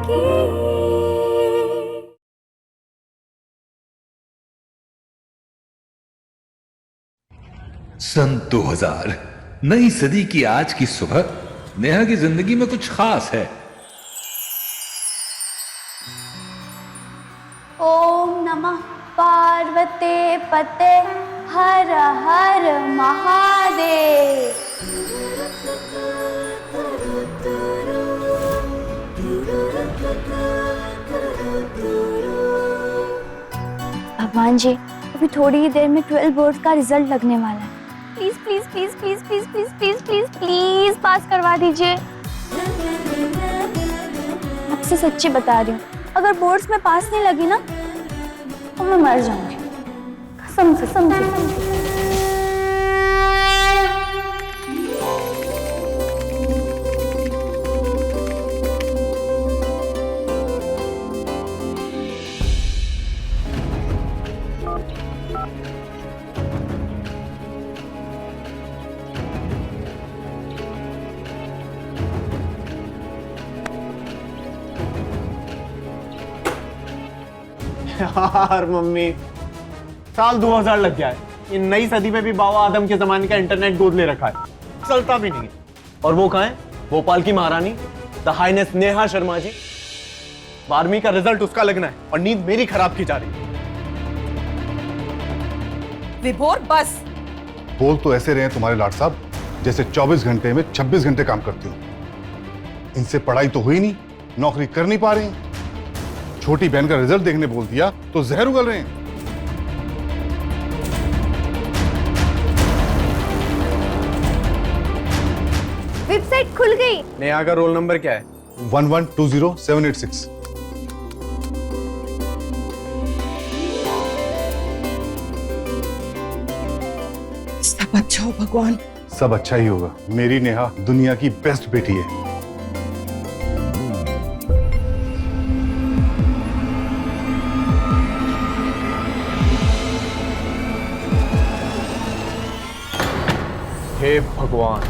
सन 2000, नई सदी की आज की सुबह नेहा की जिंदगी में कुछ खास है। ओम नमः पार्वते पते हर हर महादेव। भगवान जी, अभी थोड़ी ही देर में 12 बोर्ड का रिजल्ट लगने वाला है। Please please please please please please please please please पास करवा दीजिए। आपसे सच्ची बता रही हूँ, अगर बोर्ड्स में पास नहीं लगी ना तो मैं मर जाऊंगी, कसम से कसम से। यार मम्मी, साल 2000 लग गया है। ये नई सदी में भी बाबा आदम के जमाने का इंटरनेट गोद ले रखा है, चलता भी नहीं है। और वो कहाँ है? भोपाल की महारानी द हाईनेस नेहा शर्मा जी। 12वीं का रिजल्ट उसका लगना है और नींद मेरी खराब की जा रही है। विभोर बस। बोल तो ऐसे रहे तुम्हारे लाड साहब जैसे 24 घंटे में 26 घंटे काम करती हो। इनसे पढ़ाई तो हुई नहीं, नौकरी कर नहीं पा रही। छोटी बहन का रिजल्ट देखने बोल दिया तो जहर उगल रहे हैं। वेबसाइट खुल गई। नेहा का रोल नंबर क्या है? 1120786। सब अच्छा हो भगवान। सब अच्छा ही होगा। मेरी नेहा दुनिया की बेस्ट बेटी है। हे भगवान।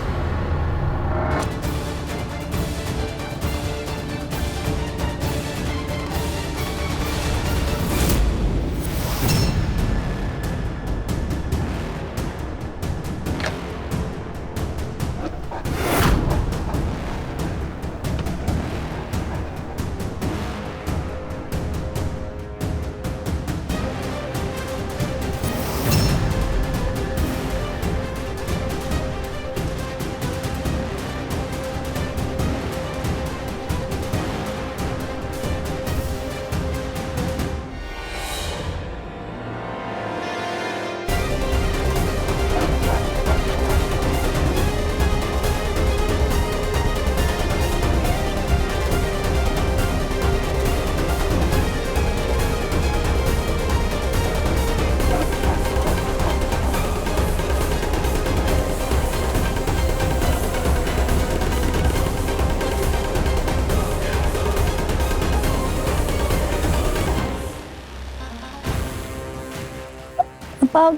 पापा,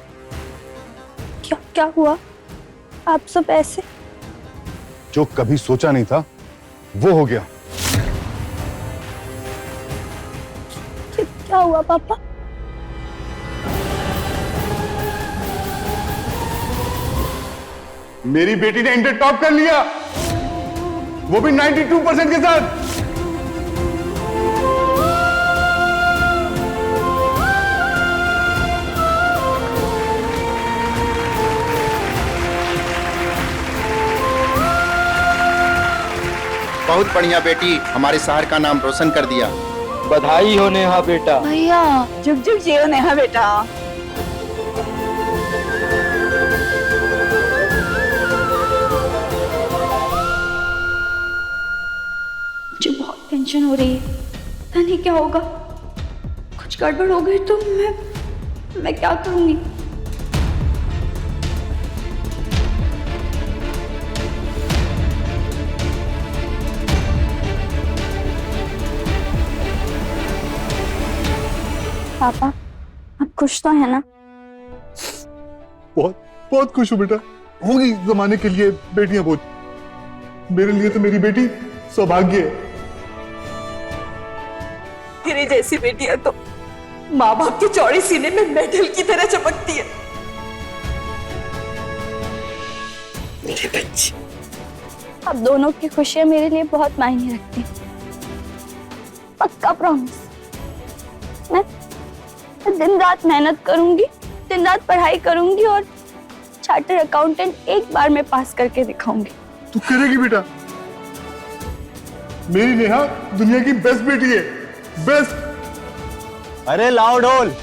क्या क्या हुआ? आप सब ऐसे? जो कभी सोचा नहीं था वो हो गया। क्या हुआ पापा? मेरी बेटी ने इंटर टॉप कर लिया, वो भी 92% के साथ। बहुत बढ़िया बेटी, हमारे शहर का नाम रोशन कर दिया। बधाई हो नेहा बेटा। भैया जुग जुग जियो नेहा बेटा। मुझे बहुत टेंशन हो रही है, पता नहीं क्या होगा। कुछ गड़बड़ हो गई तो मैं क्या करूंगी? पापा, आप खुश तो है ना? बहुत बहुत खुश हूं बेटा। होगी जमाने के लिए बेटियां बहुत, मेरे लिए तो मेरी बेटी सौभाग्य है। मेरी जैसी बेटी है तो माँ बाप के चौड़े सीने में मेडल की तरह चमकती है। मेरे बच्चे, अब दोनों की खुशियां मेरे लिए बहुत मायने रखती हैं। पक्का प्रॉमिस। मैं दिन रात मेहनत करूंगी, दिन रात पढ़ाई करूंगी और चार्टर अकाउंटेंट एक बार में पास करके दिखाऊंगी। तू करेगी बेटा। मेरी नेहा दुनिया की बेस्ट बेटी है, बेस्ट। अरे लाओ ढोल।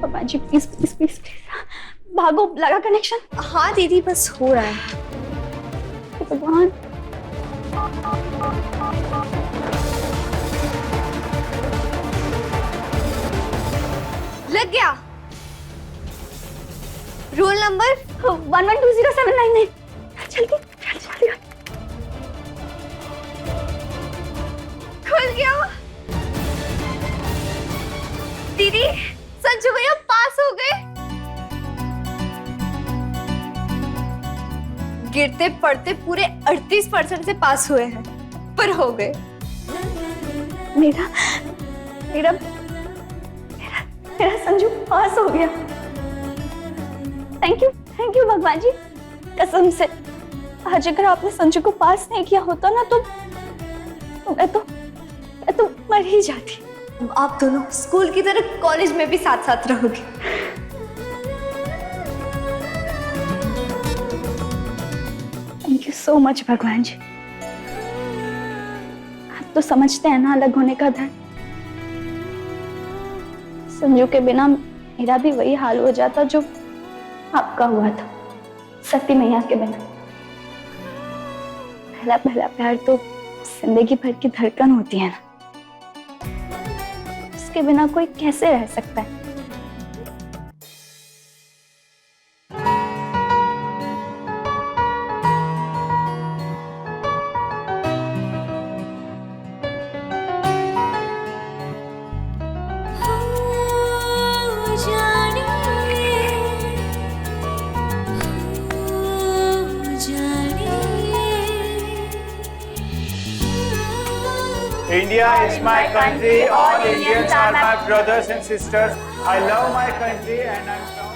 पापा जी प्लीज प्लीज प्लीज प्लीज भागो, लगा कनेक्शन। हाँ दीदी, बस हो रहा है। भगवान, लग गया। Roll number 112079। जल्दी जल्दी। खुल गया। दीदी, संजू भैया पास हो गए। गिरते पड़ते पूरे 38% से पास हुए हैं, पर हो गए। मेरा मेरा मेरा संजू पास हो गया। थैंक यू भगवान जी, कसम से। आज अगर आपने संजू को पास नहीं किया होता ना तो मैं तो मर ही जाती। आप दोनों स्कूल की तरह कॉलेज में भी साथ साथ रहोगे। थैंक यू सो मच भगवान जी। आप तो समझते हैं ना अलग होने का दर्द। संजू के बिना मेरा भी वही हाल हो जाता जो आपका हुआ था सती मैया के बिना। पहला पहला प्यार तो जिंदगी भर की धड़कन होती है ना, उसके बिना कोई कैसे रह सकता है। India is my country. All Indians are my brothers and sisters. I love my country and I'm proud.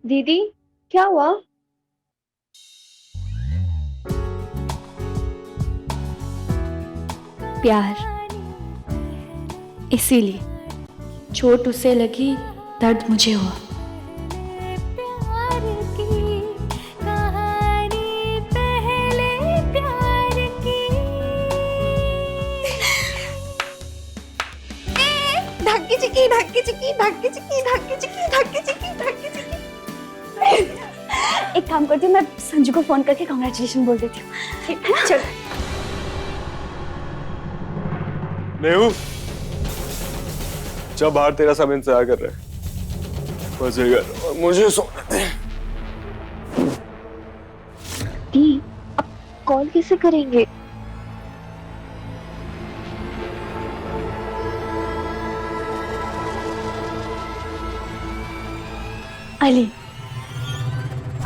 दीदी क्या हुआ? प्यार, इसीलिए चोट उसे लगी, दर्द मुझे हुआ। ढक्की चिकी ढक्की चिकी ढक्की चिकी ढक्की चिकी ढक्की चिकी ढक्की चिकी। एक काम करती हूँ, मैं संजू को फोन करके कांग्रेचुलेशन बोल देती हूँ। चल नेहू, जब बाहर तेरा सब इंतजार कर रहे हैं, बजेगा और मुझे सोने दे। अब कॉल कैसे करेंगे? अली,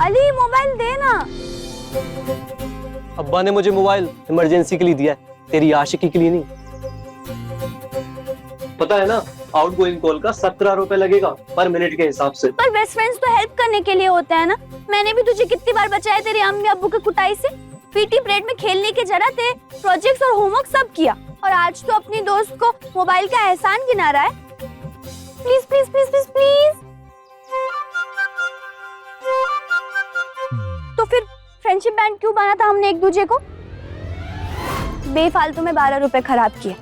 अली मोबाइल दे ना। अब्बा ने मुझे मोबाइल इमरजेंसी के लिए दिया है, तेरी आशिकी के लिए नहीं। पता है ना, आउटगोइंग कॉल का 17 रुपए लगेगा पर मिनट के हिसाब से। पर बेस्ट फ्रेंड्स तो हेल्प करने के लिए होता है ना। मैंने भी तुझे कितनी बार बचाया तेरे अम्मी अब्बू की कुटाई से। पीटी पीरियड में खेलने की जगह थे प्रोजेक्ट्स और होमवर्क सब किया, और आज तो अपनी दोस्त को मोबाइल का एहसान गिना रहा है। Please please please please please. तो फिर फ्रेंडशिप बैंड क्यों बना था हमने एक दूसरे को? बेफालतू में 12 रुपए खराब किए।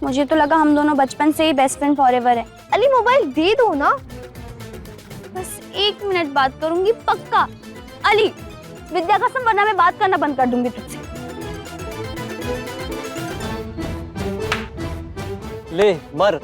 मुझे तो लगा हम दोनों बचपन से ही बेस्ट फ्रेंड फॉरएवर है। अली मोबाइल दे दो ना। बस 1 मिनट बात करूंगी पक्का। अली, विद्या कसम, वरना मैं बात करना बंद कर दूंगी तुझसे। ले मर।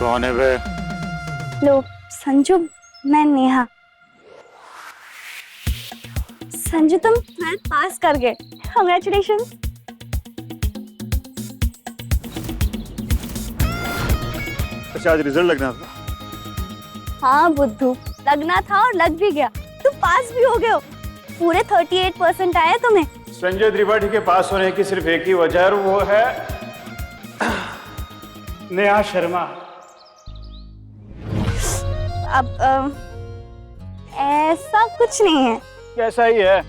कौन है वे? लो संजू, मैं नेहा। संजू, तुम 12th पास कर गए, कांग्रेचुलेशंस। अच्छा, आज रिजल्ट लगना था। हाँ बुद्धू, लगना था और लग भी गया। तुम पास भी हो गए हो, पूरे 38% आए तुम्हें। संजय त्रिपाठी के पास होने की सिर्फ एक ही वजह है, वो है नेहा शर्मा। अब ऐसा कुछ नहीं है। कैसा ही है,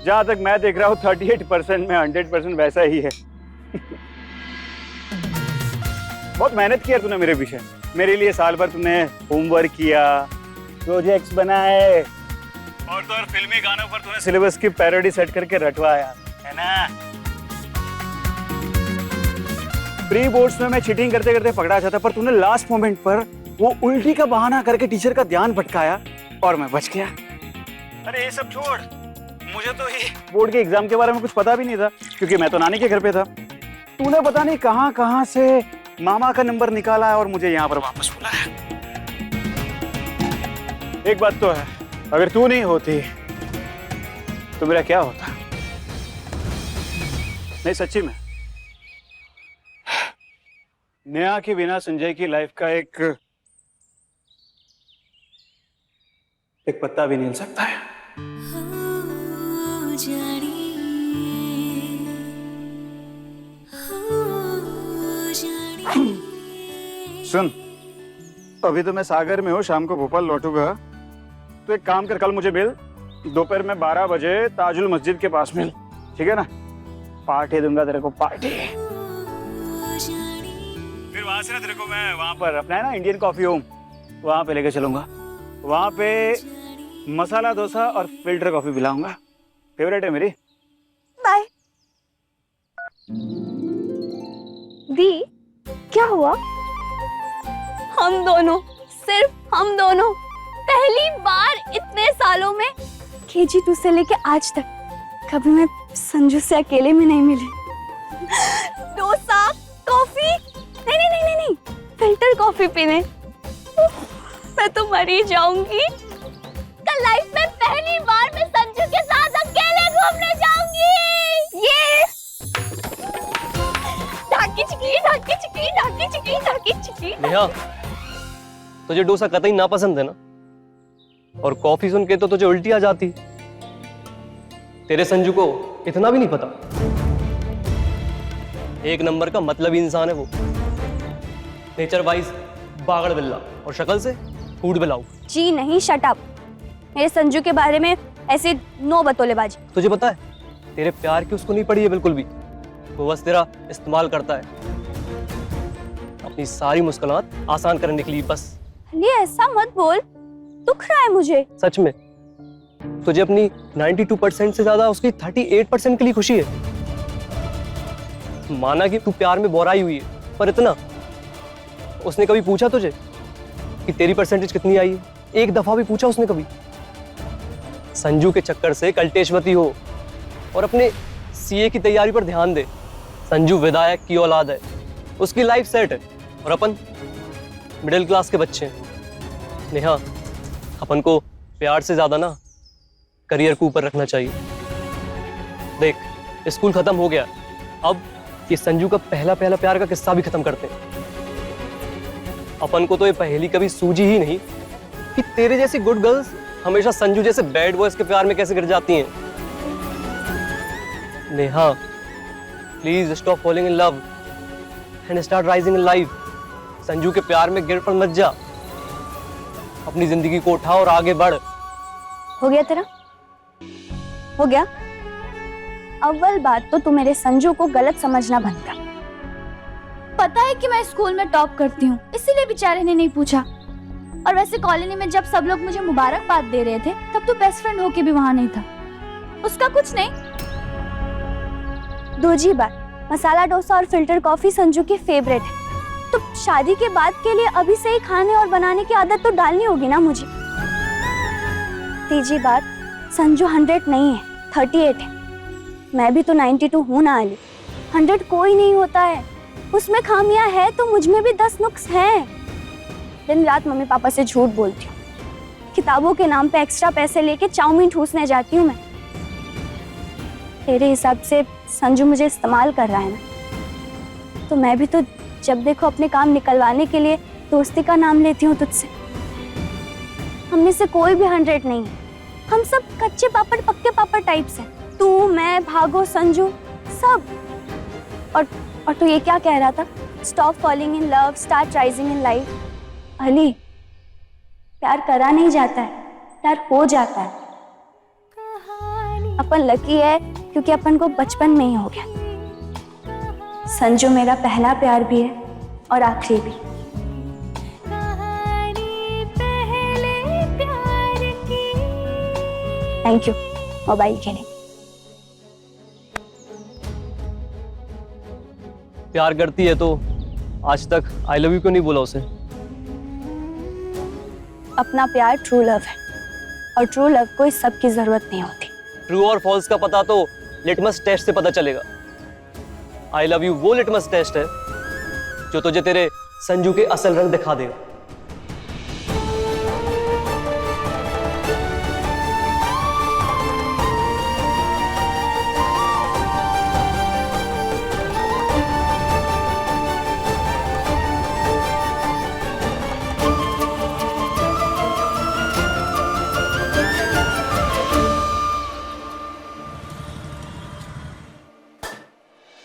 जहां तक मैं देख रहा हूँ 38% में 100% वैसा ही है। बहुत मेहनत किया तूने मेरे पीछे, मेरे लिए साल भर तूने होमवर्क किया, प्रोजेक्ट्स बनाए, और तो और फिल्मी गानों पर तूने सिलेबस की पैरोडी सेट करके रटवाया है ना। प्री बोर्ड्स में मैं चीटिंग करते करते पकड़ा जाता, पर तूने लास्ट मोमेंट पर वो उल्टी का बहाना करके टीचर का ध्यान भटकाया और मैं बच गया। अरे ये सब छोड़, मुझे तो ये बोर्ड के एग्जाम के बारे में कुछ पता भी नहीं था, क्योंकि मैं तो नानी के घर पे था। तूने पता नहीं कहां से मामा का नंबर निकाला है और मुझे यहाँ पर वापस बुलाया। एक बात तो है, अगर तू नहीं होती तो मेरा क्या होता। नहीं सच्ची में, नेहा के बिना संजय की लाइफ का एक पत्ता भी नहीं हिल सकता है। सुन, अभी तो मैं सागर में हूँ, शाम को भोपाल लौटूंगा, तो एक काम कर, कल मुझे मिल, दोपहर में 12 बजे ताजुल मस्जिद के पास मिल, ठीक है ना? पार्टी दूंगा तेरे को, पार्टी। फिर वहां से ना तेरे को मैं वहां पर अपना है ना इंडियन कॉफी होम, वहां पे लेके चलूंगा। वहां पे मसाला डोसा और फिल्टर कॉफी पिलाऊंगा, फेवरेट है मेरी। बाय। दी, क्या हुआ? हम दोनों, सिर्फ हम दोनों, पहली बार इतने सालों में KG2 से लेके आज तक कभी मैं संजू से अकेले में नहीं मिली। डोसा, कॉफी, नहीं, फिल्टर कॉफी पीने। मैं तो मर ही जाऊंगी। कल लाइफ में पहली बार मैं संजू के साथ अकेले घूमने जाऊंगी। ये ढाकी चिकी ढाकी चिकी ढाकी चिकी ढाकी चिकी। नेहा, तुझे डोसा कतई नापसंद है ना? और कॉफी सुन के तो तुझे उल्टी आ जाती। तेरे संजू को इतना भी नहीं पता, एक नंबर का मतलबी इंसान है वो। नेचर वाइज बागड़ बिल्ला और शक्ल से फूड बिलाऊ। जी नहीं, शट अप। मेरे संजू के बारे में ऐसे नो बतौलेबाजी। तुझे पता है तेरे प्यार की उसको नहीं पड़ी है बिल्कुल भी, वो बस तेरा इस्तेमाल करता है अपनी सारी मुश्किलात आसान करने के लिए बस। अली ऐसा मत बोल, दुख रहा है मुझे। सच में तुझे अपनी 92% से ज्यादा उसकी 38% के लिए खुशी है। माना कि तू प्यार में बोराई हुई है, पर इतना उसने कभी पूछा तुझे कि तेरी परसेंटेज कितनी आई है? एक दफा भी पूछा उसने कभी? संजू के चक्कर से कल्टेशवती हो और अपने सीए की तैयारी पर ध्यान दे। संजू विधायक की औलाद है, उसकी लाइफ सेट है और अपन मिडिल क्लास के बच्चे हैं। नेहा, अपन को प्यार से ज्यादा ना करियर को ऊपर रखना चाहिए। देख, स्कूल खत्म हो गया, अब ये संजू का पहला प्यार का किस्सा भी खत्म करते हैं। अपन को तो ये पहेली कभी सूझी ही नहीं कि तेरे जैसी गुड गर्ल्स हमेशा संजू जैसे बैड बॉयज के प्यार में कैसे गिर जाती हैं। Neha, please stop falling in love and start rising in life. Sanju के प्यार में गिर पर मत जा, अपनी जिंदगी को उठा और आगे बढ़। हो गया तेरा? हो गया? अव्वल बात तो तू मेरे संजू को गलत समझना बंद कर। पता है कि मैं स्कूल में टॉप करती हूँ, इसीलिए बेचारे ने नहीं पूछा। और वैसे कॉलोनी में जब सब लोग मुझे मुबारकबाद दे रहे थे, तब तो बेस्ट फ्रेंड होके भी वहां नहीं था। उसका कुछ नहीं। दूसरी बात, मसाला डोसा और फिल्टर कॉफी संजू की फेवरेट है, तो शादी के बाद के लिए अभी से ही खाने और बनाने की आदत तो डालनी होगी ना मुझे। तीसरी बात, संजू 100 नहीं है, 38 है। मैं भी तो 92 हूं ना अली। 100 कोई नहीं होता है, उसमें खामियां है तो मुझ में भी 10 नुक्स हैं। दिन रात मम्मी पापा से झूठ बोलती हूँ, किताबों के नाम पे एक्स्ट्रा पैसे लेके चाउमीन ठूसने जाती हूँ मैं। तेरे हिसाब से संजू मुझे इस्तेमाल कर रहा है ना, तो मैं भी तो जब देखो अपने काम निकलवाने के लिए दोस्ती का नाम लेती हूँ तुझसे। हमने से कोई भी 100 नहीं है, हम सब कच्चे पापड़ पक्के पापड़ टाइप्स हैं। तू, मैं, भागो, संजू, सब। और तू ये क्या कह रहा था? Stop falling in love, start rising in life. Ali, प्यार करा नहीं जाता है, प्यार हो जाता है। अपन लकी है क्योंकि अपन को बचपन में ही हो गया। संजू मेरा पहला प्यार भी है और आखिरी भी। थैंक यू मोबाइल के लिए। प्यार करती है तो आज तक आई लव यू क्यों नहीं बोला उसे? अपना प्यार ट्रू लव है, और ट्रू लव को इस सब की जरूरत नहीं होती। ट्रू और फॉल्स का पता तो लिटमस टेस्ट से पता चलेगा। आई लव यू वो लिटमस टेस्ट है जो तुझे तेरे संजू के असल रंग दिखा देगा।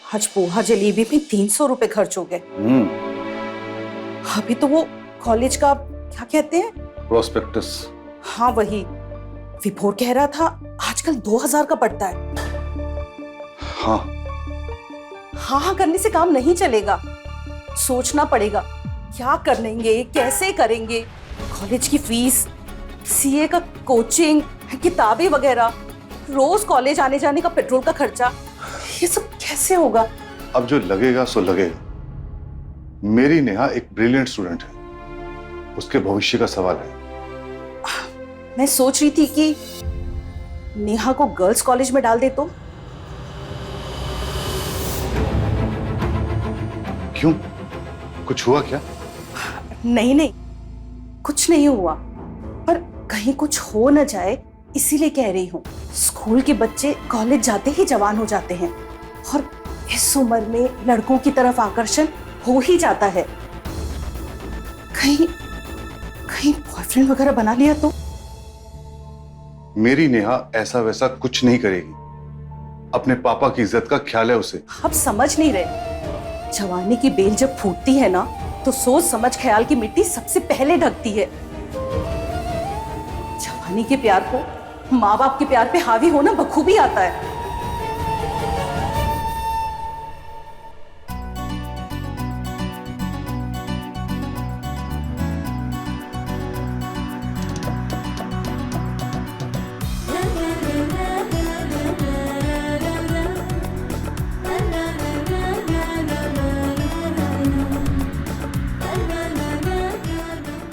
आज पोहा जलेबी में 300 रुपए खर्च हो गए। अभी तो वो कॉलेज का क्या कहते हैं, प्रोस्पेक्टस। हाँ वही, विभोर कह रहा था आजकल 2000 का पड़ता है। हाँ हाँ करने से काम नहीं चलेगा, सोचना पड़ेगा क्या करेंगे, कैसे करेंगे। कॉलेज की फीस, सीए का कोचिंग, किताबें वगैरह, रोज कॉलेज आने जाने का पेट्रोल का खर्चा, ये सब कैसे होगा? अब जो लगेगा सो लगेगा। मेरी नेहा एक ब्रिलियंट स्टूडेंट है, उसके भविष्य का सवाल है। मैं सोच रही थी कि नेहा को गर्ल्स कॉलेज में डाल दे तो। क्यों, कुछ हुआ क्या? नहीं नहीं, कुछ नहीं हुआ, पर कहीं कुछ हो न जाए इसीलिए कह रही हूँ। स्कूल के बच्चे कॉलेज जाते ही जवान हो जाते हैं और इस उम्र में लड़कों की तरफ आकर्षण हो ही जाता है। कहीं बॉयफ्रेंड वगैरह बना लिया तो? मेरी नेहा ऐसा वैसा कुछ नहीं करेगी। अपने पापा की इज्जत का ख्याल है उसे। आप समझ नहीं रहे, जवानी की बेल जब फूटती है ना तो सोच समझ ख्याल की मिट्टी सबसे पहले ढकती है। जवानी के प्यार को माँ बाप के प्यार पे हावी होना बखूबी आता है।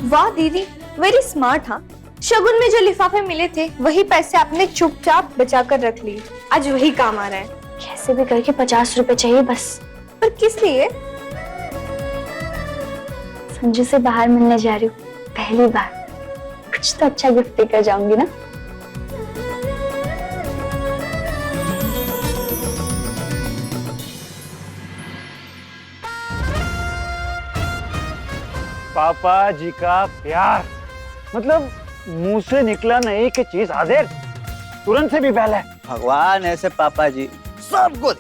वाह दीदी, वेरी स्मार्ट। हाँ, शगुन में जो लिफाफे मिले थे वही पैसे आपने चुपचाप बचा कर रख लिए। आज वही काम आ रहा है। कैसे भी करके 50 रुपए चाहिए बस। पर किस लिए? संजू से बाहर मिलने जा रही हूँ, पहली बार। कुछ तो अच्छा गिफ्ट देकर जाऊंगी ना। पापा जी का प्यार मतलब मुंह से निकला नहीं कि चीज हाजिर, तुरंत से भी पहले। भगवान ऐसे पापा जी सब कुछ।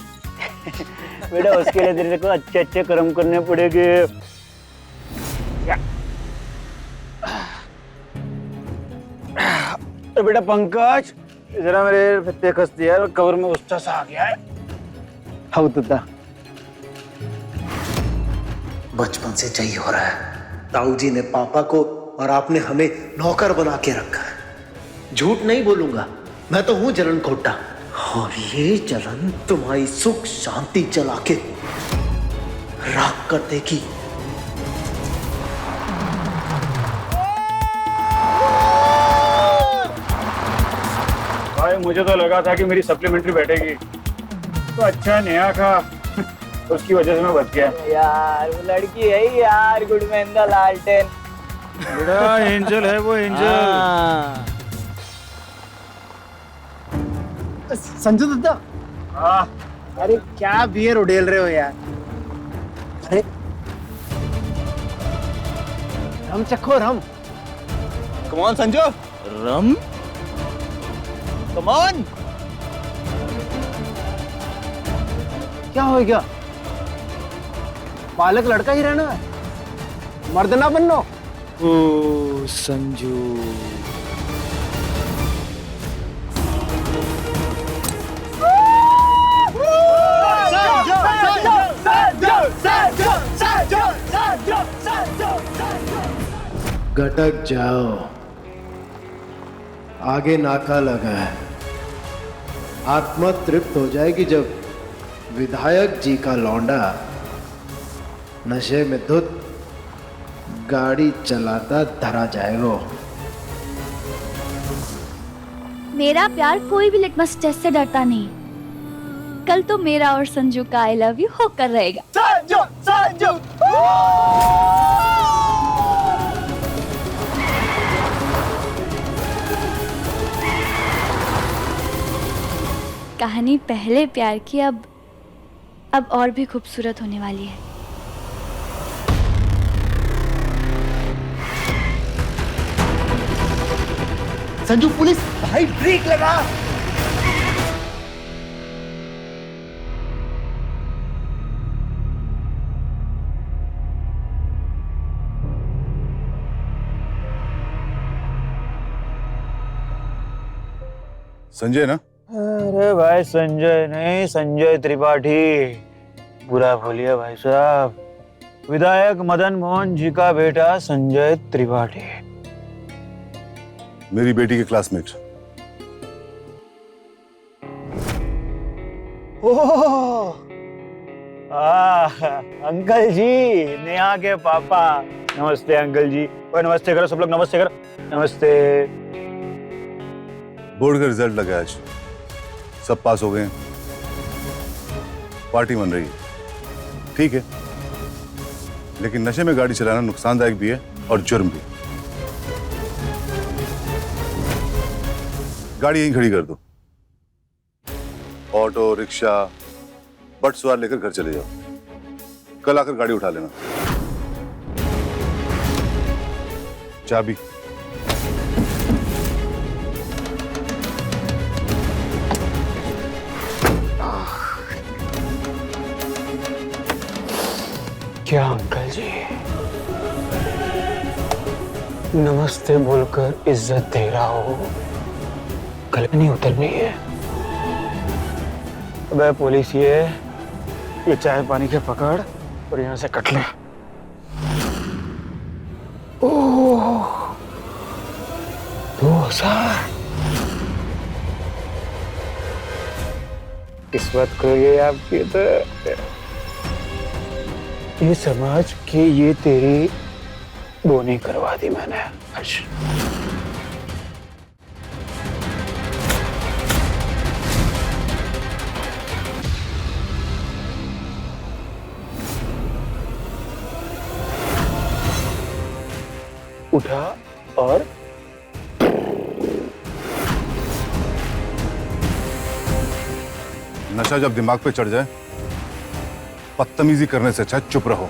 बेटा उसके लिए तेरे को अच्छे अच्छे कर्म करने पड़ेंगे। तो बेटा पंकज जरा मेरे फत्ते कस दिया और कवर में गुस्सा सा आ गया है। हाँ दादा, बचपन से चाहिए हो रहा है। ताऊ जी ने पापा को और आपने हमें नौकर बना के रखा है। झूठ नहीं बोलूंगा, मैं तो हूं जलन खोटा, और ये जलन तुम्हारी सुख शांति जला के राख कर देगी। भाई मुझे तो लगा था कि मेरी सप्लीमेंट्री बैठेगी, तो अच्छा नेहा का उसकी वजह से मैं बच गया। यार वो लड़की है यार, गुडमेंदा लालटेन। बड़ा एंजल है वो, एंजल। संजू दादा, अरे क्या बियर उड़ेल रहे हो यार। अरे रम चखो, rum. Come on Sanju, rum come on. क्या हो गया? बालक लड़का ही रहना है, मर्द ना बनना। ओ संजू, गटक जाओ, आगे नाका लगा है। आत्मा तृप्त हो जाएगी जब विधायक जी का लौंडा नशे में धुत गाड़ी चलाता धरा जाएगा। मेरा प्यार कोई भी लिटमस टेस्ट से डरता नहीं। कल तो मेरा और संजू का आई लव यू होकर रहेगा। संजू संजू। कहानी पहले प्यार की अब और भी खूबसूरत होने वाली है। संजू पुलिस, भाई ब्रेक लगा। संजय ना? अरे भाई संजय नहीं, संजय त्रिपाठी। बुरा बोलिए भाई साहब, विधायक मदन मोहन जी का बेटा संजय त्रिपाठी। मेरी बेटी के क्लासमेट। ओह, अंकल जी, नेहा के पापा। नमस्ते अंकल जी। ओए नमस्ते करो सब लोग, नमस्ते करो। नमस्ते। बोर्ड का रिजल्ट लगा आज, सब पास हो गए, पार्टी बन रही है। ठीक है, लेकिन नशे में गाड़ी चलाना नुकसानदायक भी है और जुर्म भी। गाड़ी यहीं खड़ी कर दो, ऑटो रिक्शा बट सवार लेकर घर चले जाओ। कल आकर गाड़ी उठा लेना। चाबी। क्या अंकल जी, नमस्ते बोलकर इज्जत दे रहा हो, गले नहीं उतर रही है। अबे पुलिस, ये चाय पानी के पकड़ और यहाँ से कट ले। ओह 2000 किस्मत खो गई आपकी तो। ये समझ के ये तेरी बोनी करवा दी मैंने आज। उठा और नशा जब दिमाग पे चढ़ जाए, बदतमीजी करने से अच्छा चुप रहो।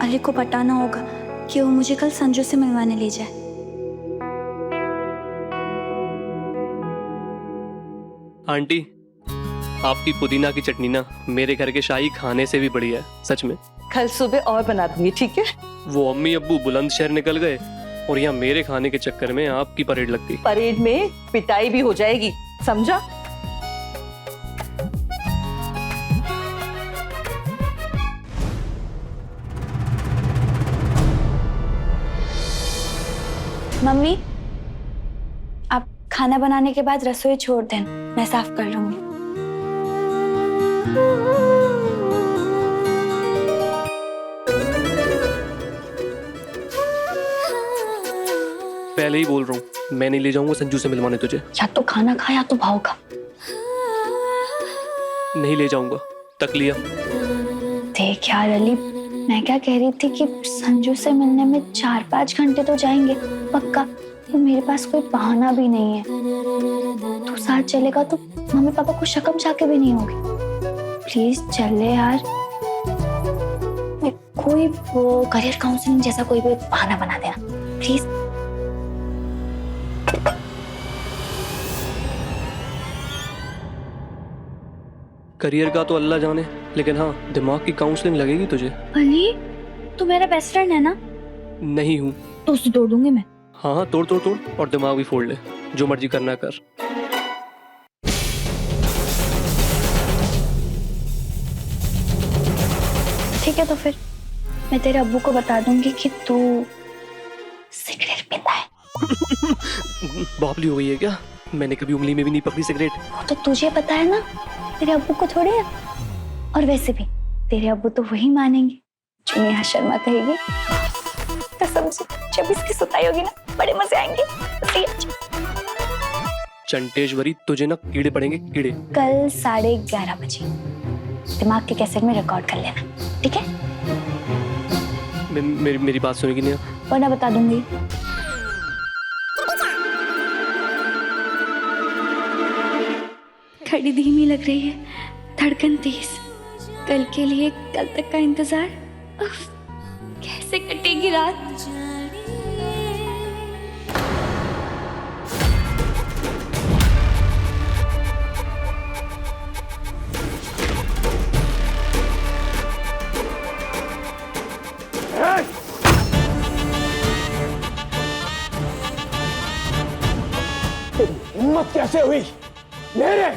अली को बताना होगा कि वो मुझे कल संजू से मिलवाने ले जाए। आंटी, आपकी पुदीना की चटनी ना मेरे घर के शाही खाने से भी बढ़िया है, सच में। कल सुबह और बना दूंगी, ठीक है? वो अम्मी अब्बू बुलंदशहर निकल गए और यहाँ मेरे खाने के चक्कर में आपकी परेड लगती। परेड में पिटाई भी हो जाएगी, समझा? मम्मी, आप खाना बनाने के बाद रसोई छोड़ दें, मैं साफ कर लूंगी। पहले ही बोल रहा हूँ, मैं नहीं ले जाऊंगा संजू से मिलवाने तुझे। या तो खाना खा या तो भागोगा। नहीं ले जाऊंगा, तक लिया। देख यार अली, मैं क्या कह रही थी कि संजू से मिलने में 4-5 घंटे तो जाएंगे पक्का। तो मेरे पास कोई बहाना भी नहीं है। तू साथ चलेगा तो मम्मी पापा को शक्म जाके भी नहीं होगी। प्लीज चले यार। कोई वो करियर काउंसलिंग जैसा कोई भी बहाना बना देना प्लीज। करियर का तो अल्लाह जाने, लेकिन हाँ दिमाग की काउंसलिंग लगेगी तुझे। अली, तू मेरा बेस्ट फ्रेंड है ना? नहीं हूँ तो उसे तोड़ दूंगी मैं। हाँ हाँ, तोड़ तोड़ तोड़ और दिमाग भी फोड़ ले, जो मर्जी करना कर। ठीक है तो फिर मैं तेरे अब्बू को बता दूंगी कि तू सिगरेट पीता है। बावली हो गई है क्या? मैंने कभी उंगली में भी नहीं पकड़ी सिगरेट। वो तो तुझे पता है ना, तेरे अब्बू को थोड़ी है। और वैसे भी तेरे अब्बू तो वही मानेंगे जो नेहा शर्मा कहेगी। कसम से जब इसकी सुताई होगी ना, बड़े मजे आएंगे। चंटेश्वरी, तुझे ना कीड़े पड़ेंगे, कीड़े। कल 11:30 बजे दिमाग के कैसेट में रिकॉर्ड कर लेना, ठीक है? मेरी बात सुनेगी नेहा? वरना बता दूंगी। घड़ी धीमी लग रही है, धड़कन तेज। कल के लिए कल तक का इंतजार। उफ, कैसे कटेगी रात? हिम्मत कैसे हुई मेरे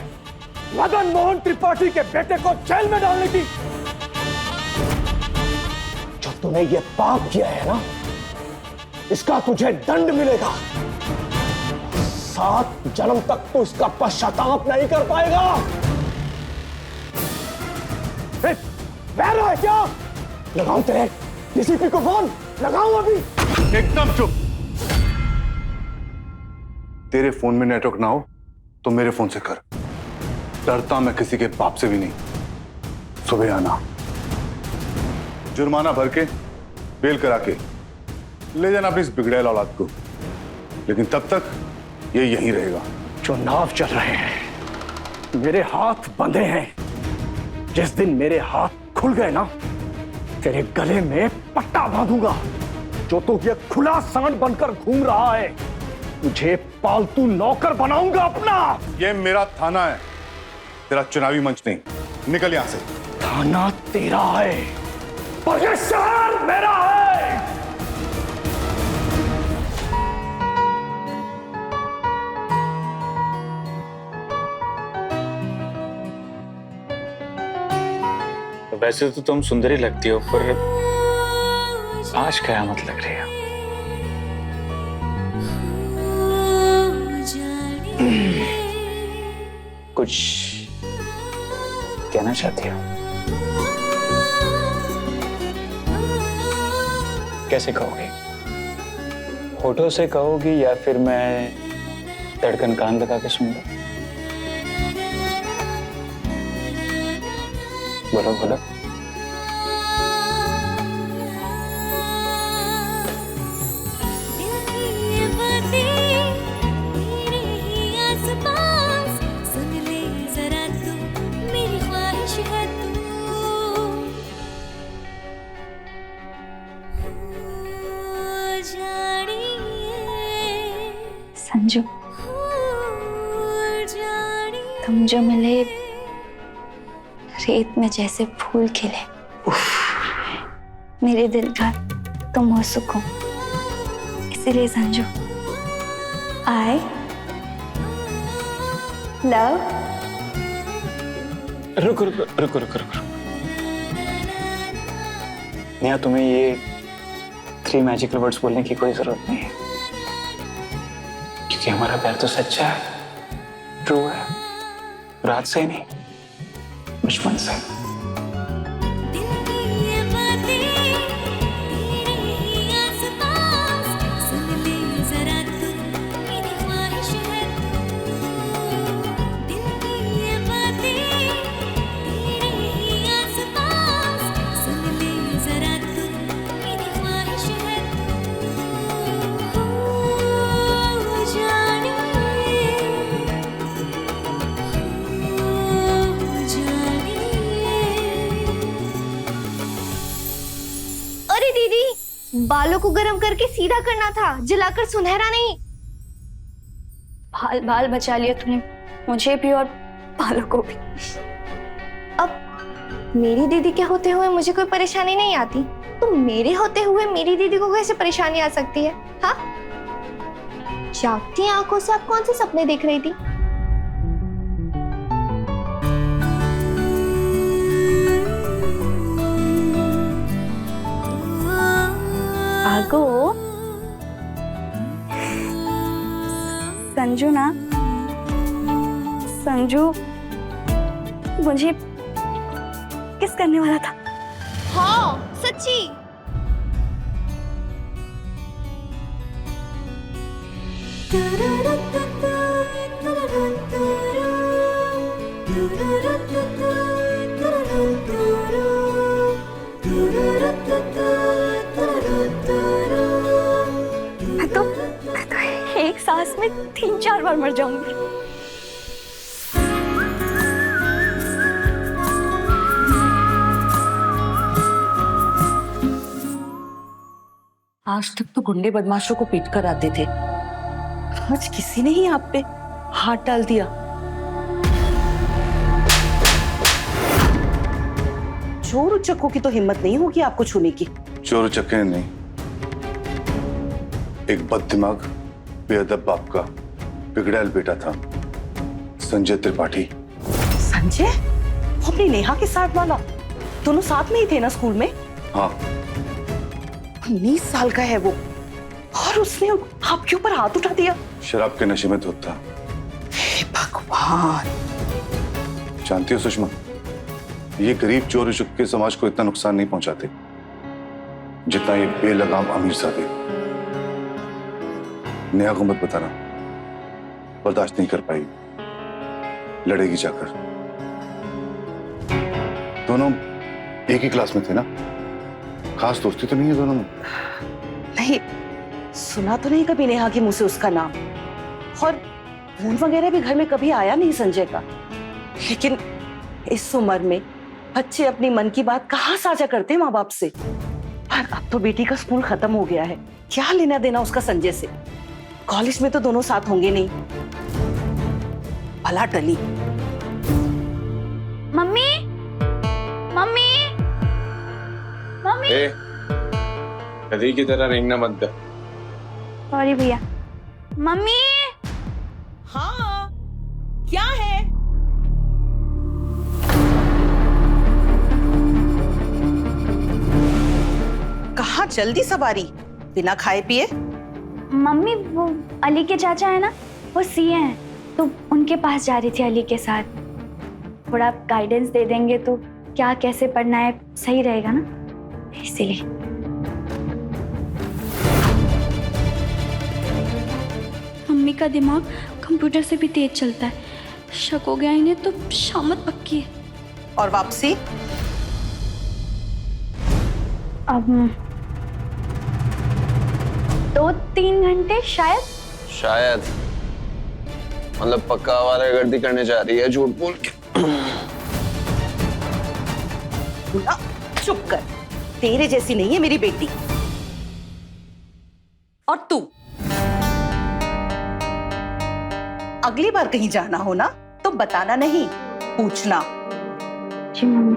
मदन मोहन त्रिपाठी के बेटे को जेल में डालने की? जो तूने ये पाप किया है ना, इसका तुझे दंड मिलेगा। 7 जन्म तक तू इसका पश्चाताप नहीं कर पाएगा। बहरा है क्या? लगाऊं तेरे डीसीपी को फोन? लगाऊं अभी? एकदम चुप। तेरे फोन में नेटवर्क ना हो तो मेरे फोन से कर। डरता मैं किसी के बाप से भी नहीं। सुबह आना, जुर्माना भर के बेल करा के ले जाना अपनी इस बिगड़ैल औलाद को, लेकिन तब तक ये यहीं रहेगा। चुनाव चल रहे हैं, मेरे हाथ बंधे हैं। जिस दिन मेरे हाथ खुल गए ना, तेरे गले में पट्टा बांधूंगा। जो तू ये खुला सांड बनकर घूम रहा है, तुझे पालतू नौकर बनाऊंगा अपना। ये मेरा थाना है, तेरा चुनावी मंच नहीं। निकल यहां से। थाना तेरा है, पर ये शहर मेरा है। वैसे तो तुम सुंदरी लगती हो, पर आज कयामत लग रही है। कुछ कहना चाहती हो? कैसे कहोगी? होठों से कहोगी या फिर मैं धड़कन कान लगा के सुनूंगा? बोलो बोलो। संजू, तुम जो मिले रेत में जैसे फूल खिले, मेरे दिल का तुम हो सुकून। इसीलिए संजू, आई लव। रुको रुको रुको रुको रुको। नेहा, तुम्हें ये 3 मैजिकल वर्ड्स बोलने की कोई जरूरत नहीं है, क्योंकि हमारा प्यार तो सच्चा है, ट्रू है, रात से ही नहीं, बचपन से। बालों को गर्म करके सीधा करना था, जलाकर सुनहरा नहीं। बाल बाल बचा लिया तूने, मुझे भी और बालों को भी। अब मेरी दीदी के होते हुए मुझे कोई परेशानी नहीं आती, तो मेरे होते हुए मेरी दीदी को कैसे परेशानी आ सकती है? हाँ, जागती आंखों से आप कौन से सपने देख रही थी? आगो, संजू ना, संजू मुझे किस करने वाला था। हाँ, सच्ची। मैं तो एक सांस में 3-4 बार मर जाऊंगी। आज तक तो गुंडे बदमाशों को पीट कर आते थे, आज किसी ने ही आप पे हाथ डाल दिया। चोर उचक्कों की तो हिम्मत नहीं होगी आपको छूने की। चोर उचक्के नहीं, एक बददिमाग बेअदब बाप का बिगड़ैल बेटा था, संजय त्रिपाठी। संजय? वो अपनी नेहा के साथ वाला? दोनों साथ में ही थे ना स्कूल में? हाँ। 19 साल का है वो, और उसने आपके ऊपर हाथ उठा दिया। शराब के नशे में धुत था। हे भगवान। जानती हो सुषमा, ये गरीब चोर उचक्के समाज को इतना नुकसान नहीं पहुंचाते जितना ये बेलगाम अमीरजादे। नेहा को मत बताना, बर्दाश्त नहीं कर पाई, लड़ेगी जाकर। दोनों एक ही क्लास में थे ना, खास दोस्ती तो नहीं है दोनों में? नहीं, सुना तो नहीं कभी नेहा के मुंह से उसका नाम, और फोन वगैरह भी घर में कभी आया नहीं संजय का। लेकिन इस उम्र में बच्चे अपनी मन की बात कहाँ साझा करते हैं माँ बाप से। पर अब तो बेटी का स्कूल खत्म हो गया है, क्या लेना देना उसका संजय से। कॉलेज में तो दोनों साथ होंगे नहीं। भला टली। Mummy, mummy, mummy. कभी की तरह रेंगना मत कर। सॉरी भैया। मम्मी। हाँ, क्या है? कहाँ जल्दी सवारी, बिना खाए पिए? मम्मी वो अली के चाचा है ना, वो सीए हैं, तो उनके पास जा रही थी अली के साथ। थोड़ा गाइडेंस दे देंगे तो क्या कैसे पढ़ना है सही रहेगा ना, इसीलिए। मम्मी का दिमाग कंप्यूटर से भी तेज चलता है, शक हो गया इन्हें तो शामत पक्की है। और वापसी? अब 2-3 घंटे शायद। शायद मतलब पक्का आवारागर्दी करने जा रही है झूठ बोल के। ना, चुप कर, तेरे जैसी नहीं है मेरी बेटी। और तू अगली बार कहीं जाना हो ना तो बताना नहीं, पूछना। जी मम्मी।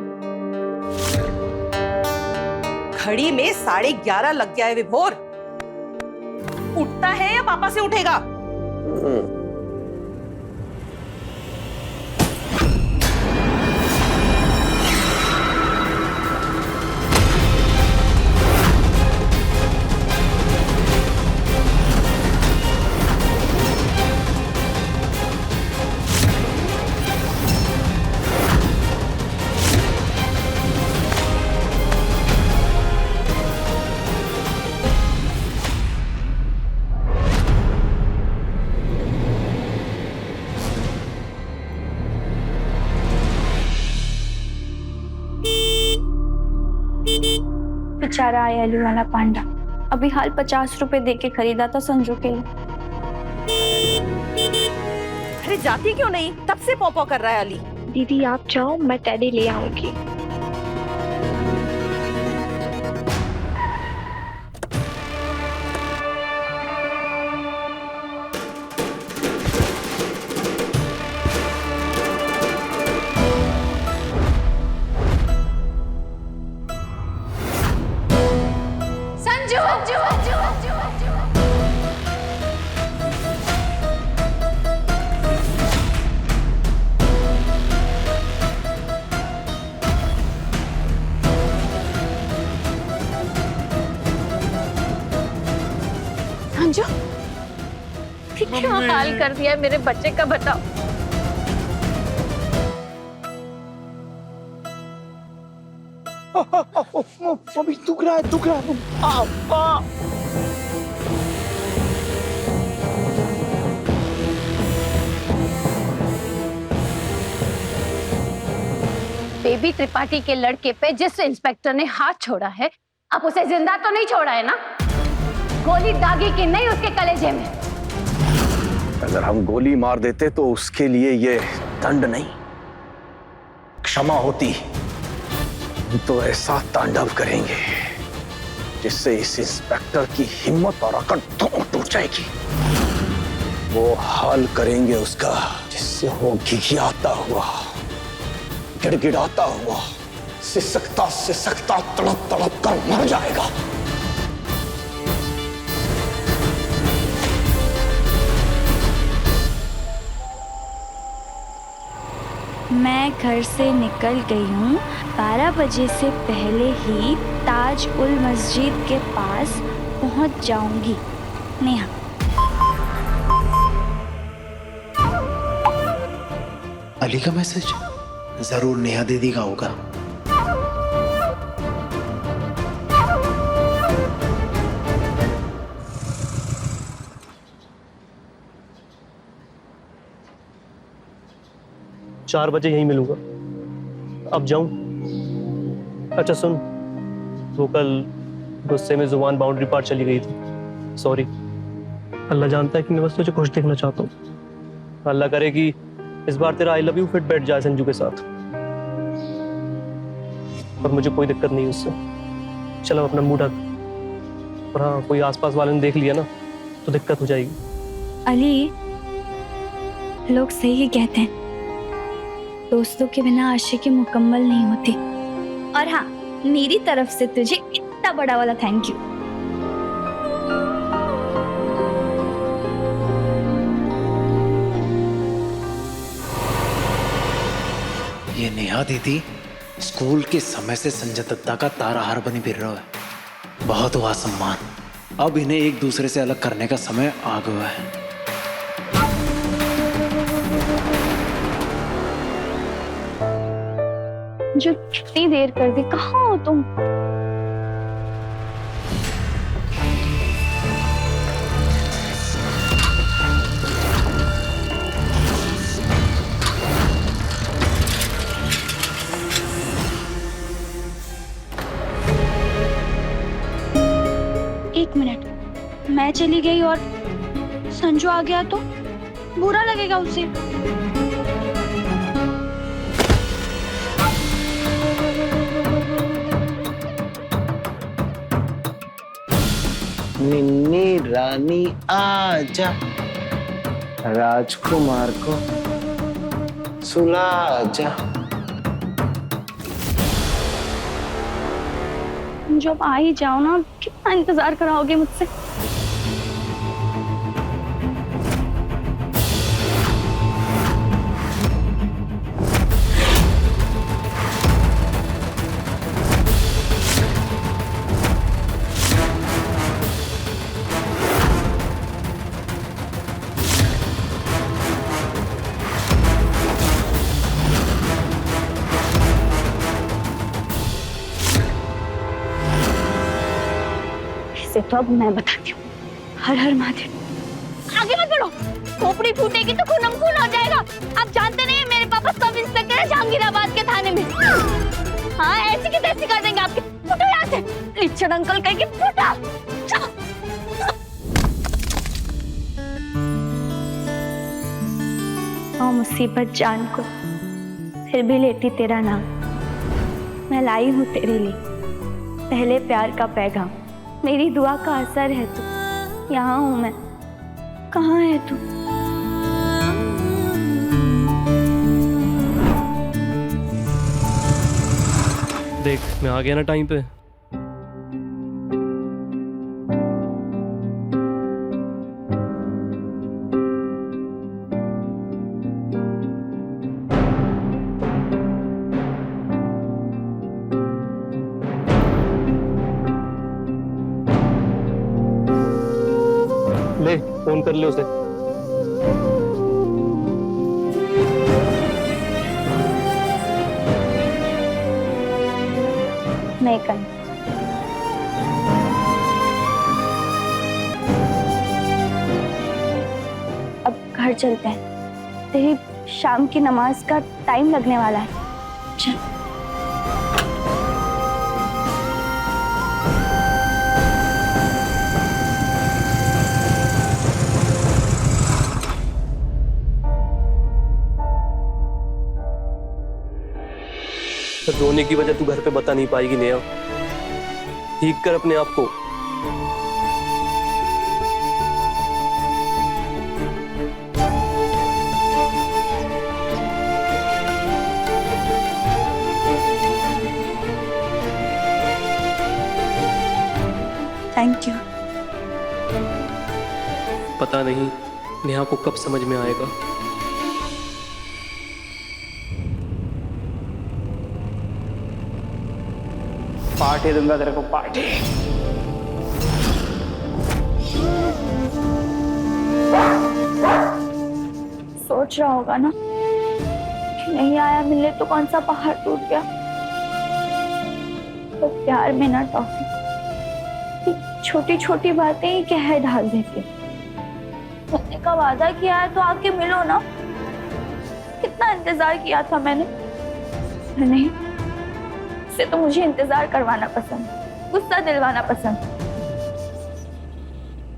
घड़ी में 11:30 लग गया है विभोर। उठता है या पापा से उठेगा? बेचारा आया अली वाला पांडा, अभी हाल 50 रुपए दे के खरीदा था संजू के लिए। अरे जाती क्यों नहीं? तब से पॉपो कर रहा है अली। दीदी आप जाओ, मैं टेडी ले आऊंगी। संजू, क्यों हाल कर दिया मेरे बच्चे का, बताओ। अभी दुख रहा है। बेबी त्रिपाठी के लड़के पे जिस इंस्पेक्टर ने हाथ छोड़ा है, अब उसे जिंदा तो नहीं छोड़ा है ना? गोली दागी कि नहीं उसके कलेजे में? अगर हम गोली मार देते तो उसके लिए ये दंड नहीं, क्षमा होती। हम तो ऐसा तांडव करेंगे जिससे इस इंस्पेक्टर की हिम्मत और अकड़ दोनों टूट जाएगी। वो हाल करेंगे उसका जिससे वो घिघियाता हुआ, गिड़गिड़ाता हुआ, सिसकता तड़प तड़प कर मर जाएगा। मैं घर से निकल गई हूँ 12 बजे से पहले ही ताज उल मस्जिद के पास पहुँच जाऊंगी। नेहा। अली का मैसेज जरूर नेहा दीदी का होगा। चार बजे यहीं मिलूंगा। अब जाऊं? अच्छा सुन, वो कल गुस्से में जुबान बाउंड्री पार चली गई थी, सॉरी। अल्लाह जानता है कि मैं बस तुझे खुश देखना चाहता हूँ। अल्लाह करे कि इस बार तेरा आई लव यू फिट बैठ जाए संजू के साथ, और मुझे कोई दिक्कत नहीं उससे। चलो अपना मुंह ढक, और हाँ कोई आसपास वाले ने देख लिया ना तो दिक्कत हो जाएगी। अली, लोग सही ही कहते हैं, दोस्तों के बिना आशिकी मुकम्मल नहीं होती। और हाँ, मेरी तरफ से तुझे इतना बड़ा वाला थैंक यू। ये नेहा दीदी स्कूल के समय से संजय दत्ता का ताराहार बनी फिर रहा है। बहुत हुआ सम्मान, अब इन्हें एक दूसरे से अलग करने का समय आ गया है। जो कितनी देर कर दी, कहाँ हो तुम? एक मिनट, मैं चली गई और संजू आ गया तो बुरा लगेगा उसे। निन्नी रानी आजा, राजकुमार को सुला जा। जब आ ही जाओ ना, कितना इंतजार कराओगे मुझसे? से तो अब मैं बताती हूँ। हर हर महादेव। आगे मत बढ़ो, खोपड़ी फूटेगी तो खून खून हो जाएगा। आप जानते नहीं है मेरे पापा सब इंस्पेक्टर है जहांगीराबाद के थाने में। हाँ, ऐसी की तैसी कर देंगे आपके। फुटो यहाँ से, लिच्छड़ अंकल कह के फुटा। और मुसीबत जान को फिर भी लेती तेरा नाम। मैं लाई हूँ तेरे लिए पहले प्यार का पैगाम। मेरी दुआ का असर है तू। यहाँ हूँ मैं, कहाँ है तू? देख मैं आ गया ना टाइम पे। ले फोन कर ले उसे। नहीं कर। अब घर चलते हैं, तेरी शाम की नमाज का टाइम लगने वाला है। चल। रोने की वजह तू घर पे बता नहीं पाएगी नेहा। ठीक कर अपने आप को। Thank you. पता नहीं नेहा को कब समझ में आएगा। पार्टी दूंगा तेरे को, पार्टी। सोच रहा होगा ना कि नहीं आया मिलने तो कौन सा पहाड़ टूट गया। तो प्यार में ना टॉफी, छोटी छोटी बातें ही कहर ढाल देती। मिलने का वादा किया है तो आके मिलो ना। कितना इंतजार किया था मैंने। नहीं, इससे तो मुझे इंतजार करवाना पसंद है। गुस्सा दिलवाना पसंद।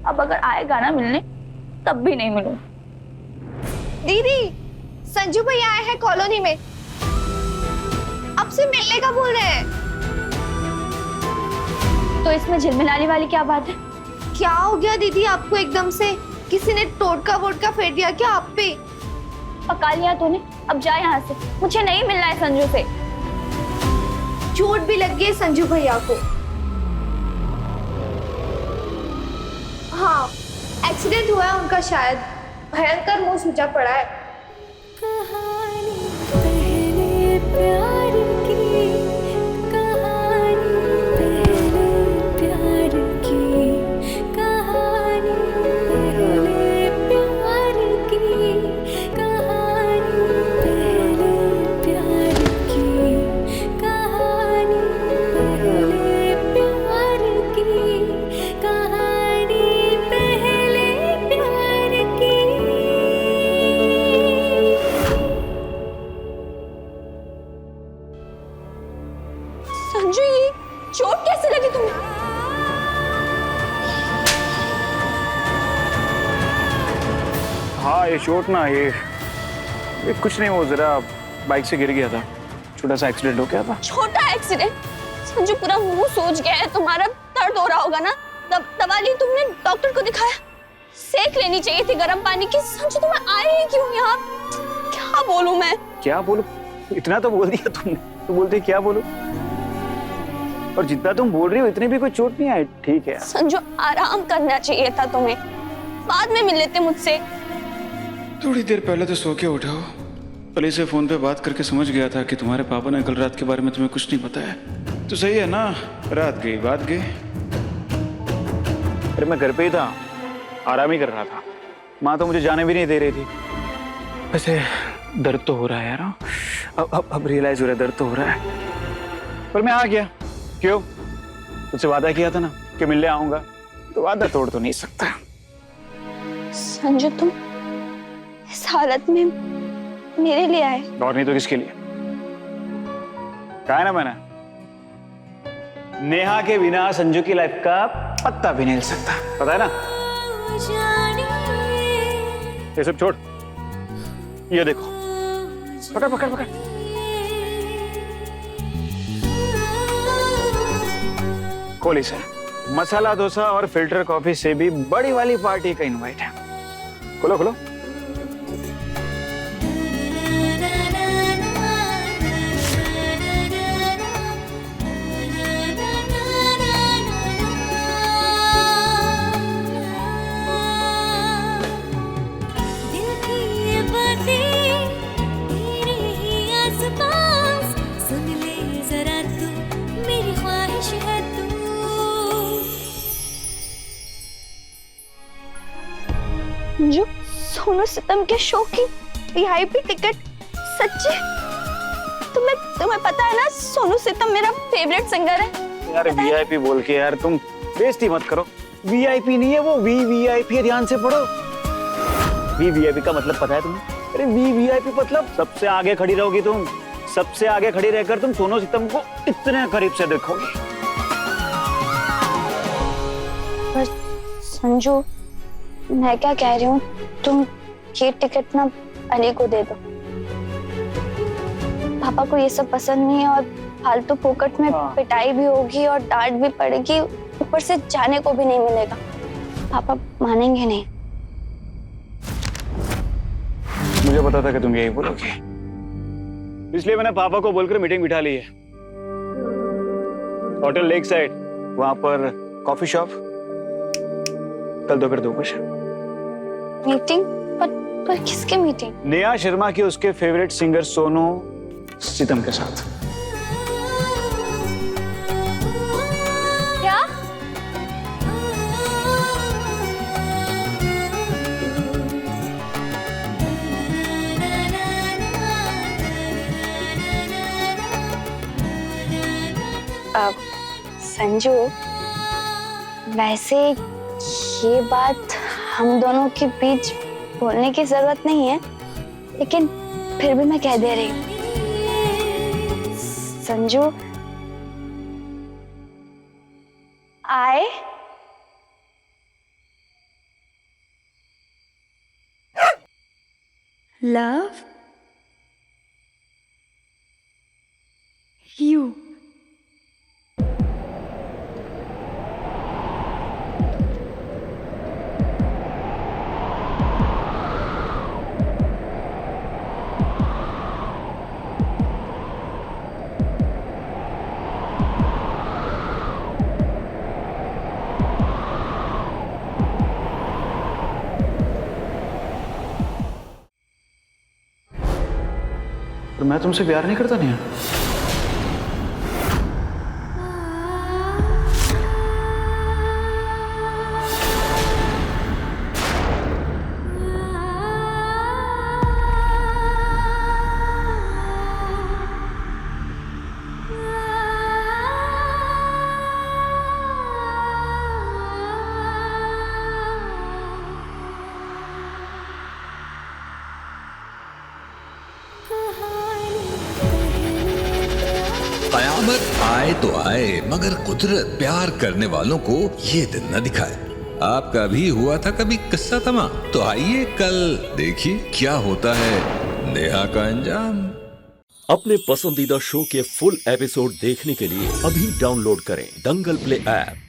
अब अगर आएगा ना मिलने तब भी नहीं मिलूं। दीदी, संजू भैया आए हैं कॉलोनी में, अब से मिलने का बोल रहे हैं। तो इसमें झिलमिलाने वाली क्या बात है? क्या हो गया दीदी आपको एकदम से? किसी ने टोटका वोटका फेर दिया क्या आप पे? पका लिया तूने, अब जा यहाँ से, मुझे नहीं मिलना है संजू से। चोट भी लग गई संजू भैया को। हाँ, एक्सीडेंट हुआ है उनका, शायद भयंकर मुंह सूजा पड़ा है। कहानी पहले प्यार की, कहानी पहले प्यार की, कहानी पहले प्यार की, कहानी पहले प्यार की, कहानी पहले प्यार की, कहानी पहले प्यार की। संजू, ये चोट कैसे लगी तुम्हें? हाँ, ये चोट ना, ये कुछ नहीं, वो जरा बाइक से गिर गया था, छोटा सा एक्सीडेंट हो गया था। छोटा एक्सीडेंट? संजू, पूरा मुंह सूज गया है तुम्हारा, दर्द हो रहा होगा ना? दवा ली तुमने, डॉक्टर को दिखाया? सेक लेनी चाहिए थी गर्म पानी की। संजू, तुम्हें आए ही क्यों यहाँ? क्या बोलूं मैं? क्या बोलूं? इतना तो बोल दिया तुमने, तो बोलते क्या बोलूं? और जितना तुम बोल रही हो इतनी भी कोई चोट नहीं आई, ठीक है। संजू, आराम करना चाहिए था तुम्हें, बाद में मिल लेते मुझसे। थोड़ी देर पहले तो सो के उठा हो, पहले से फोन पे बात करके समझ गया था कि तुम्हारे पापा ने कल रात के बारे में तुम्हें कुछ नहीं बताया। तो सही है ना, रात गई बात गई। अरे मैं घर पे ही था, आराम ही कर रहा था, माँ तो मुझे जाने भी नहीं दे रही थी। वैसे दर्द तो हो रहा है यार, अब रियलाइज हो रहा है दर्द तो हो रहा है, पर मैं आ गया। क्यों? तुझसे वादा किया था ना कि मिलने आऊंगा, तो वादा तोड़ तो नहीं सकता। संजू, तुम इस हालत में मेरे लिए आए? और नहीं तो किसके लिए? कहा है ना मैंने, नेहा के बिना संजू की लाइफ का पत्ता भी नहीं हिल सकता, पता है ना? ये सब छोड़, ये देखो, पकड़ पकड़ पकड़। खोली से मसाला डोसा और फिल्टर कॉफी से भी बड़ी वाली पार्टी का इनवाइट है। खोलो खोलो। संजू, सोनू सितम के शो की वीआईपी टिकट, सच्चे? तुम्हें पता है ना, सोनू सितम मेरा फेवरेट सिंगर है। यार वीआईपी बोल के यार तुम बेइज्जती मत करो, वीआईपी नहीं है वो, वीवीआईपी है, ध्यान से पढ़ो। वीवीआईपी का मतलब पता है तुम्हें? अरे वीवीआईपी मतलब सबसे आगे खड़ी रहोगी तुम, सबसे आगे खड़ी रहकर तुम सोनू सितम को इतने करीब से देखोगी। पर संजू, मैं क्या कह रही हूँ, तुम ये टिकट ना अली को दे दो। पापा को ये सब पसंद नहीं है और फालतू फोकट में पिटाई भी होगी और डांट भी पड़ेगी, ऊपर से जाने को भी नहीं मिलेगा। पापा मानेंगे नहीं। मुझे पता था कि तुम यही बोलोगे, इसलिए मैंने पापा को बोलकर मीटिंग बिठा ली है होटल लेक साइड, वहां पर कॉफी शॉप, कल दोपहर 2 बजे। मीटिंग? पर किसके मीटिंग? नेहा शर्मा की उसके फेवरेट सिंगर सोनू सितम के साथ। क्या? संजू, वैसे ये बात हम दोनों के बीच बोलने की जरूरत नहीं है, लेकिन फिर भी मैं कह दे रही हूँ। Sanju, I love you. पर मैं तुमसे प्यार नहीं करता नेहा। कयामत आए तो आए, मगर कुदरत प्यार करने वालों को ये दिन न दिखाए। आपका भी हुआ था कभी किस्सा तमा? तो आइए कल देखिए क्या होता है नेहा का अंजाम। अपने पसंदीदा शो के फुल एपिसोड देखने के लिए अभी डाउनलोड करें दंगल प्ले ऐप।